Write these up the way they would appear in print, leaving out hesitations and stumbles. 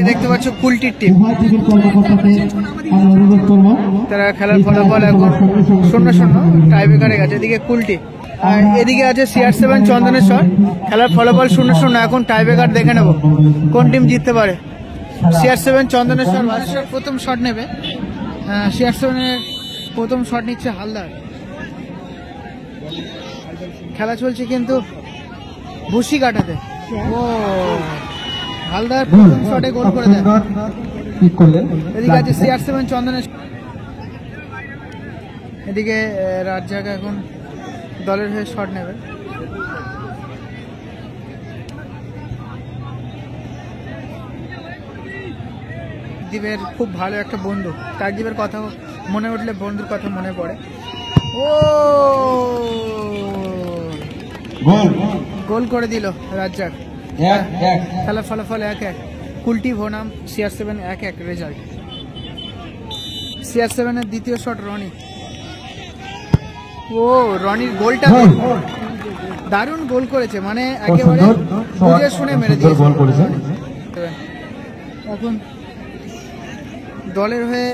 দেখতে পাচ্ছ কুলটির টিম, তারা খেলার ফলাফল এখন 0-0 টাইব্রেকারে গেছে। এদিকে কুলটি, আর এদিকে আছে CR7 চন্দনেশ্বর, খেলার ফলাফল 0-0 এখন টাইব্রেকার। দেখে নেব কোন টিম জিততে পারে। CR7 চন্দনেশ্বর প্রথম শট নেবে। CR7 এর প্রথম শট নিচ্ছে হালদার। খেলা চলছে কিন্তু ভুসি কাটাতে। ও হালদার প্রথম শটে গোল করে দেয়। এদিকে আছে CR7 চন্দনেশ্বর, এদিকে রাজ্জাক এখন দলের হয়ে শট নেবে। দ্বীপের খুব ভালো একটা বন্ধু, কাকদ্বীপের কথা মনে উঠলে বন্ধুর কথা মনে পড়ে। ও গোল করে দিল রাজ্জাক। খেলার ফলাফল 1-1, কুলটি বনাম CR7 1-1 রেজাল্ট। CR7 এর দ্বিতীয় শট রনি। ও রনির গোলটা দারুণ গোল করেছে, মানে একেবারে বুঝে শুনে মেরে দিয়েছে। এখন দলের হয়ে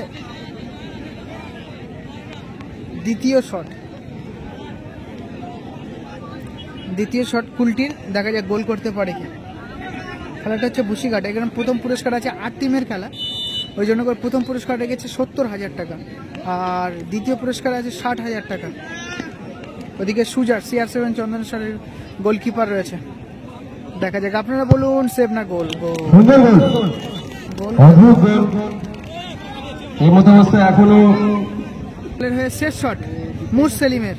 দ্বিতীয় শট কুলটির, দেখা যায় গোল করতে পারে কি। খেলাটা হচ্ছে বুসিঘাট, এখানে প্রথম পুরস্কার আছে 8 টিমের খেলা, ওই জন্য করে প্রথম পুরস্কার রেখেছে 70,000 টাকা, আর দ্বিতীয় পুরস্কার আছে 60,000 টাকা। ওদিকে সুজার CR7 চন্দনেশ্বরের গোলকিপার রয়েছে। দেখা যাক, আপনারা বলুন সেভ না গোল। এখনো শেষ শট মুরসেলিমের,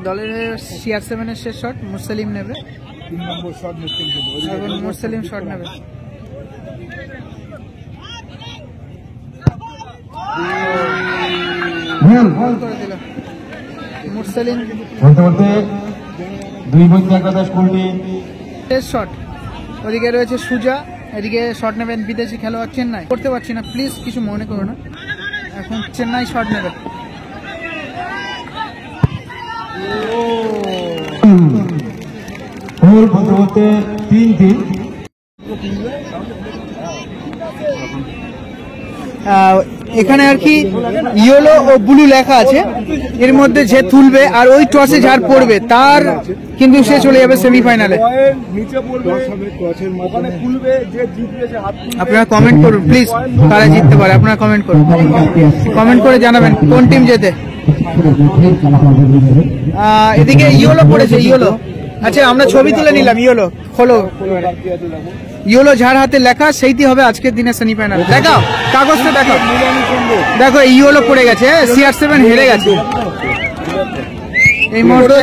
দলের হয়ে CR7 এর শেষ শট মুরসেলিম নেবে। এখন মুরসেলিম শট নেবে। করে দিল মুরসেলিম। শেষ শট, ওদিকে রয়েছে সুজা, এদিকে শট নেবেন বিদেশি খেলোয়াড় চেন্নাই। করতে পারছি না, প্লিজ কিছু মনে করো না। এখন চেন্নাই শট নেবে। এখানে আর কি ইয়েলো ও ব্লু লেখা আছে, এর মধ্যে যে তুলবে আর ওই টসে যার পড়বে তার কিন্তু সে চলে যাবে সেমিফাইনালে। আপনারা কমেন্ট করুন প্লিজ, কারা জিততে পারে আপনারা কমেন্ট করে জানাবেন কোন টিম জেতে। এদিকে ইয়েলো পড়েছে, ইয়েলো। আচ্ছা আমরা ছবি তুলে নিলাম। ইয়েলো খোলো, ইয়েলো যার হাতে লেখা সেইটি হবে আজকের দিনে সেমিফাইনাল। দেখাও কাগজটা, দেখাও, দেখো ইয়েলো পড়ে গেছে, CR7 হেরে গেছে এই মুহূর্তে।